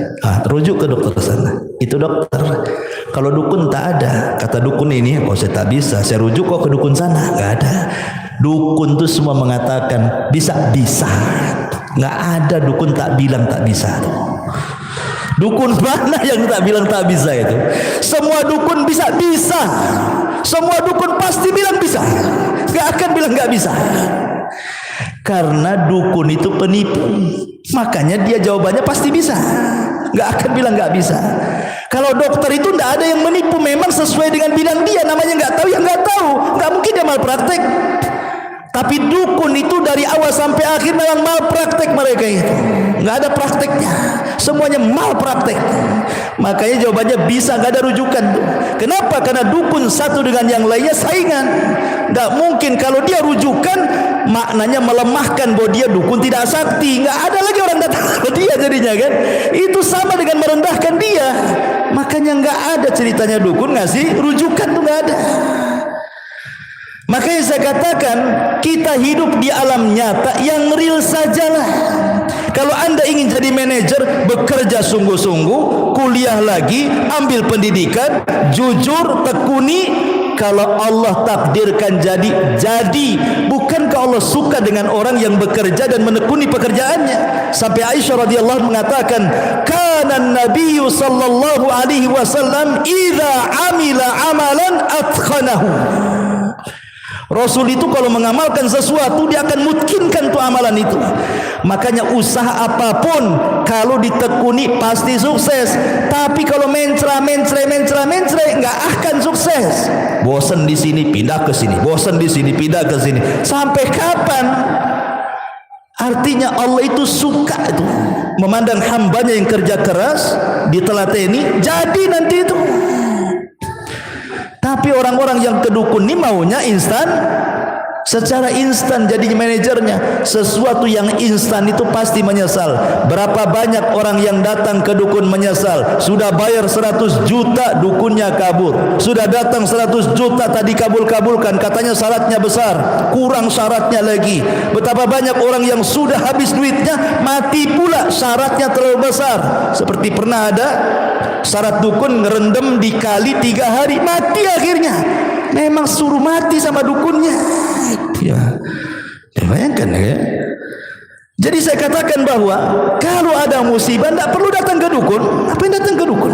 Rujuk ke dokter sana. Itu dokter. Kalau dukun tak ada. Kata dukun ini, oh saya tak bisa, saya rujuk kok ke dukun sana. Gak ada. Dukun tuh semua mengatakan bisa. Nggak ada dukun tak bilang tak bisa. Dukun mana yang tak bilang tak bisa itu? Semua dukun bisa. Semua dukun pasti bilang bisa. Nggak akan bilang nggak bisa. Karena dukun itu penipu. Makanya dia jawabannya pasti bisa. Nggak akan bilang nggak bisa. Kalau dokter itu nggak ada yang menipu. Memang sesuai dengan bidang dia. Namanya nggak tahu ya nggak tahu. Nggak mungkin dia malpraktek. Tapi dukun itu dari awal sampai akhir memang malpraktek mereka itu. Nggak ada prakteknya. Semuanya malpraktek. Makanya jawabannya bisa, nggak ada rujukan. Kenapa? Karena dukun satu dengan yang lainnya saingan. Nggak mungkin kalau dia rujukan maknanya melemahkan bahwa dia dukun tidak sakti. Nggak ada lagi orang datang ke dia jadinya kan. Itu sama dengan merendahkan dia. Makanya nggak ada ceritanya dukun ngasih rujukan tuh nggak ada. Makanya saya katakan kita hidup di alam nyata yang real sajalah. Kalau anda ingin jadi manajer, bekerja sungguh-sungguh, kuliah lagi, ambil pendidikan, jujur, tekuni. Kalau Allah takdirkan jadi. Bukankah Allah suka dengan orang yang bekerja dan menekuni pekerjaannya? Sampai Aisyah radhiyallahu mengatakan, kana Nabiyyu sallallahu alaihi wasallam idza amila amalan atqanahu. Rasul itu kalau mengamalkan sesuatu dia akan mutkinkan tuh amalan itu. Makanya usaha apapun kalau ditekuni pasti sukses. Tapi kalau mencra nggak akan sukses. Bosan di sini pindah ke sini, bosan di sini pindah ke sini. Sampai kapan? Artinya Allah itu suka itu memandang hambanya yang kerja keras, ditelateni, jadi nanti itu. Tapi orang-orang yang kedukun ini maunya instan, secara instan jadi manajernya. Sesuatu yang instan itu pasti menyesal. Berapa banyak orang yang datang ke dukun menyesal. Sudah bayar 100 juta dukunnya kabur. Sudah datang 100 juta tadi kabul-kabulkan. Katanya syaratnya besar, kurang syaratnya lagi. Betapa banyak orang yang sudah habis duitnya, mati pula syaratnya terlalu besar. Seperti pernah ada syarat dukun ngerendam di kali 3 hari, mati akhirnya. Memang suruh mati sama dukunnya. Ya, bayangkan ya. Jadi saya katakan bahwa kalau ada musibah tidak perlu datang ke dukun. Apa yang datang ke dukun?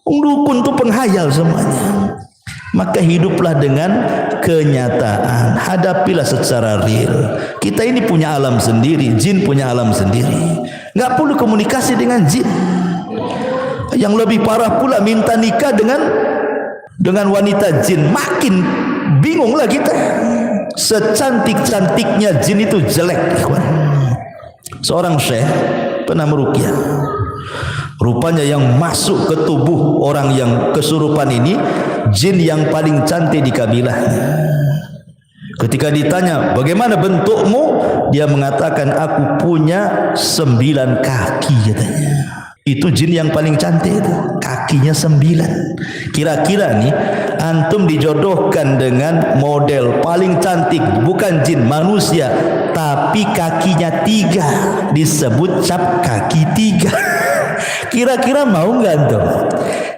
Dukun itu penghayal semuanya. Maka hiduplah dengan kenyataan. Hadapilah secara real. Kita ini punya alam sendiri, jin punya alam sendiri. Nggak perlu komunikasi dengan jin. Yang lebih parah pula minta nikah dengan wanita jin, makin bingunglah kita. Secantik-cantiknya jin itu jelek. Seorang syekh pernah meruqyah. Rupanya yang masuk ke tubuh orang yang kesurupan ini jin yang paling cantik di kabilahnya. Ketika ditanya bagaimana bentukmu, dia mengatakan aku punya 9 kaki katanya. Itu jin yang paling cantik itu, kakinya 9. Kira-kira nih antum dijodohkan dengan model paling cantik, bukan jin, manusia, tapi kakinya 3, disebut cap kaki 3. Kira-kira mau nggak antum?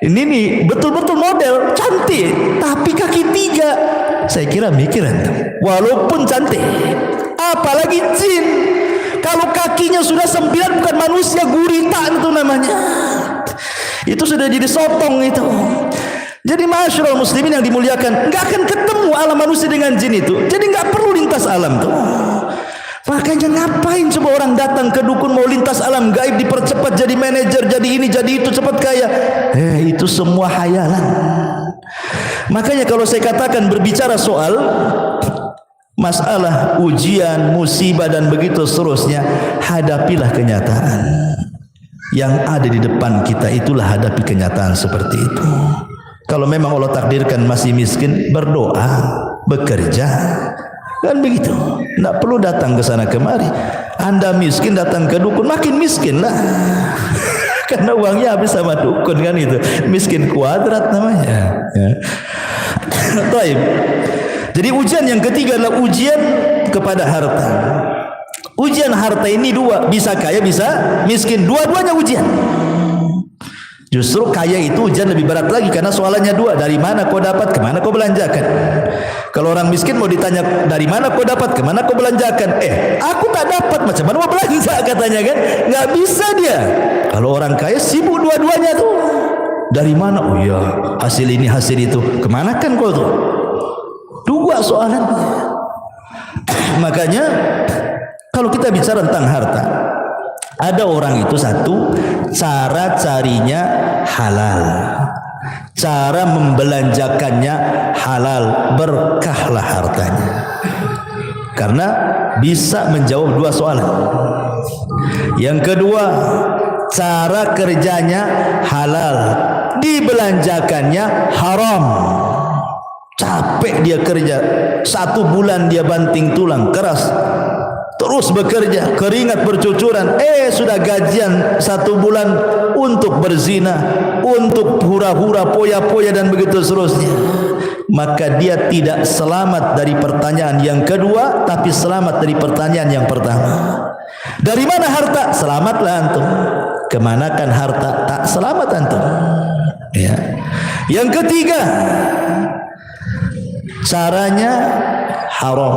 Ini nih betul-betul model cantik, tapi kaki 3. Saya kira mikir antum, walaupun cantik, apalagi jin. Kalau kakinya sudah 9 bukan manusia, gurita itu namanya. Itu sudah jadi sotong itu. Jadi masyaallah muslimin yang dimuliakan, nggak akan ketemu alam manusia dengan jin itu. Jadi nggak perlu lintas alam tuh. Makanya ngapain coba orang datang ke dukun mau lintas alam gaib, dipercepat jadi manajer, jadi ini, jadi itu, cepat kaya. Itu semua hayalan. Makanya kalau saya katakan berbicara soal masalah ujian, musibah dan begitu seterusnya, hadapilah kenyataan yang ada di depan kita. Itulah hadapi kenyataan seperti itu. Kalau memang Allah takdirkan masih miskin, berdoa, bekerja, Kan begitu. Tidak perlu datang ke sana kemari. Anda miskin datang ke dukun, makin miskin lah. Karena uangnya habis sama dukun kan itu. Miskin kuadrat namanya. Ya. Taib. Jadi ujian yang ketiga adalah ujian kepada harta. Ujian harta ini dua, bisa kaya bisa miskin, dua-duanya ujian. Justru kaya itu ujian lebih berat lagi karena soalannya dua, dari mana kau dapat, kemana kau belanjakan. Kalau orang miskin mau ditanya dari mana kau dapat, kemana kau belanjakan, aku tak dapat, macam mana mau belanja katanya kan, nggak bisa dia. Kalau orang kaya sibuk dua-duanya tuh, dari mana, oh iya hasil ini hasil itu, kemana kan kau tuh, dua soalan. Makanya kalau kita bicara tentang harta, ada orang itu satu, cara carinya halal, cara membelanjakannya halal, berkahlah hartanya. Karena bisa menjawab dua soalan. Yang kedua, cara kerjanya halal, dibelanjakannya haram. Capek dia kerja, 1 bulan dia banting tulang keras, terus bekerja, keringat bercucuran, sudah gajian 1 bulan untuk berzina, untuk hura-hura, poya-poya dan begitu seterusnya. Maka dia tidak selamat dari pertanyaan yang kedua, tapi selamat dari pertanyaan yang pertama. Dari mana harta? Selamatlah antum. Kemanakan harta? Tak selamat antum. Ya. Yang ketiga, caranya haram.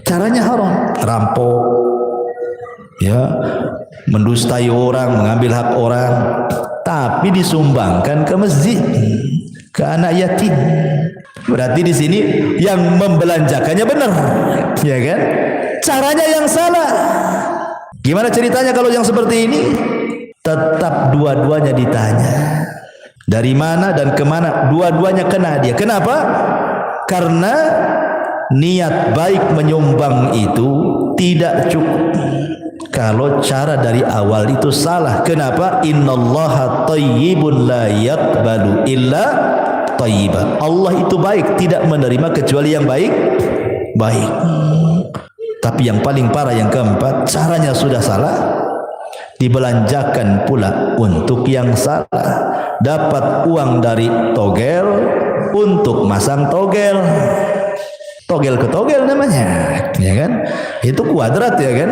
Caranya haram, rampok, ya, mendustai orang, mengambil hak orang, tapi disumbangkan ke masjid, ke anak yatim. Berarti di sini yang membelanjakannya benar, ya kan? Caranya yang salah. Gimana ceritanya kalau yang seperti ini? Tetap dua-duanya ditanya. Dari mana dan kemana? Dua-duanya kena dia. Kenapa? Karena niat baik menyumbang itu tidak cukup kalau cara dari awal itu salah. Kenapa? Innallaha thayyibun la yaqbalu illa thayyiban. Allah itu baik, tidak menerima kecuali yang baik. Tapi yang paling parah yang keempat, caranya sudah salah, dibelanjakan pula untuk yang salah. Dapat uang dari togel untuk masang togel. Togel ke togel namanya, ya kan? Itu kuadrat, ya kan?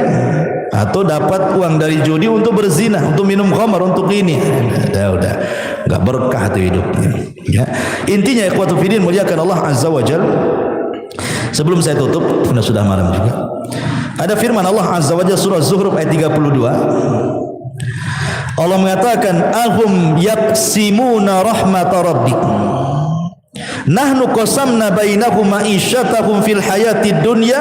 Atau dapat uang dari judi untuk berzina, untuk minum khamar, untuk ini. Udah, enggak berkah tuh hidupnya. Ya. Intinya ikhwatu fillah muliakan Allah Azza wa Jalla. Sebelum saya tutup, sudah malam juga. Ada firman Allah Azza wa Jalla surah Zuhruf ayat 32. Allah mengatakan, "Ahum yaqsimuna rahmata rabbik." Nahnu qasamna bainahum ma'isyatahum fil hayatid dunya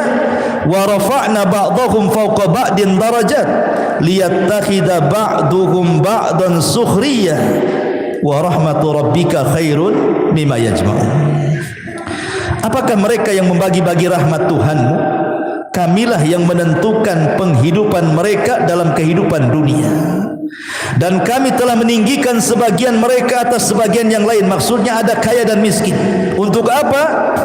wa rafa'na ba'dahum fawqa ba'din darajat liyattakhidha ba'duhum ba'dan sukhriyah wa rahmatu rabbika khairun mimma yajma'un. Apakah mereka yang membagi-bagi rahmat Tuhanmu? Kamilah yang menentukan penghidupan mereka dalam kehidupan dunia. Dan kami telah meninggikan sebagian mereka atas sebagian yang lain. Maksudnya ada kaya dan miskin. Untuk apa?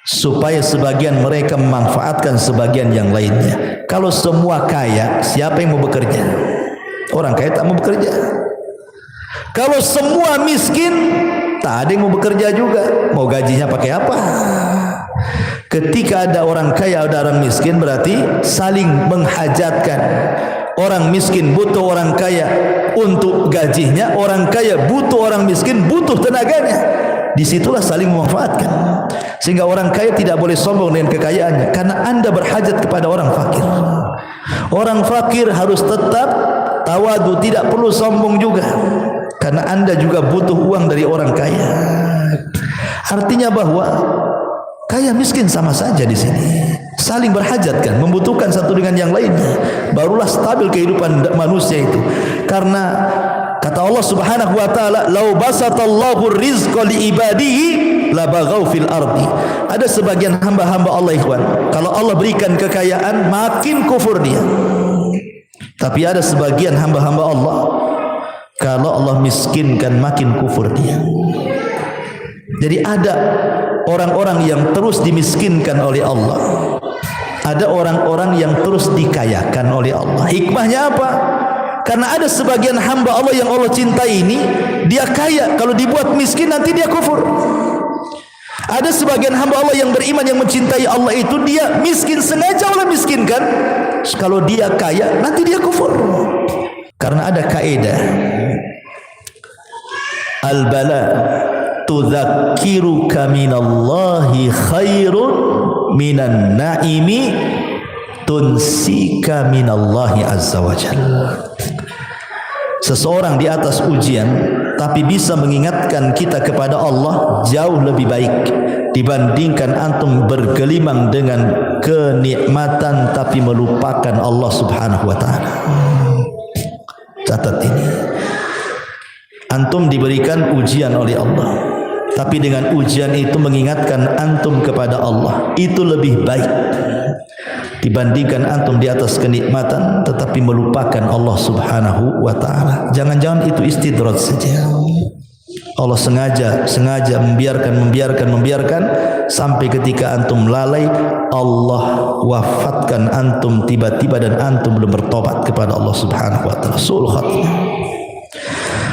Supaya sebagian mereka memanfaatkan sebagian yang lainnya. Kalau semua kaya, siapa yang mau bekerja? Orang kaya tak mau bekerja. Kalau semua miskin, tak ada yang mau bekerja juga. Mau gajinya pakai apa? Ketika ada orang kaya, ada orang miskin, berarti saling menghajatkan. Orang miskin butuh orang kaya untuk gajinya, orang kaya butuh orang miskin, butuh tenaganya. Disitulah saling memanfaatkan. Sehingga orang kaya tidak boleh sombong dengan kekayaannya, karena Anda berhajat kepada orang fakir. Orang fakir harus tetap tawadu, tidak perlu sombong juga, karena Anda juga butuh uang dari orang kaya. Artinya bahwa kaya miskin sama saja di sini. Saling berhajatkan, membutuhkan satu dengan yang lainnya. Barulah stabil kehidupan manusia itu. Karena kata Allah Subhanahu wa taala, "Lau basatallahu rizqa li ibadihi labaghaw fil ardi." Ada sebagian hamba-hamba Allah, ikhwan, kalau Allah berikan kekayaan makin kufur dia. Tapi ada sebagian hamba-hamba Allah, kalau Allah miskinkan makin kufur dia. Jadi ada orang-orang yang terus dimiskinkan oleh Allah, ada orang-orang yang terus dikayakan oleh Allah. Hikmahnya apa? Karena ada sebagian hamba Allah yang Allah cintai ini, dia kaya, kalau dibuat miskin nanti dia kufur. Ada sebagian hamba Allah yang beriman yang mencintai Allah itu, dia miskin, sengaja Allah miskinkan, kalau dia kaya nanti dia kufur. Karena ada kaidah, al-bala tudzakiruka minallahi khairun minan naimi tunsika minallahi azza wa jalla. Seseorang di atas ujian tapi bisa mengingatkan kita kepada Allah jauh lebih baik dibandingkan antum bergelimang dengan kenikmatan tapi melupakan Allah Subhanahu wa taala. Catat ini. Antum diberikan ujian oleh Allah, tapi dengan ujian itu mengingatkan antum kepada Allah, itu lebih baik dibandingkan antum di atas kenikmatan tetapi melupakan Allah Subhanahu wa taala. Jangan-jangan itu istidraj saja. Allah sengaja membiarkan sampai ketika antum lalai, Allah wafatkan antum tiba-tiba dan antum belum bertobat kepada Allah Subhanahu wa taala. Su'ul khatimah.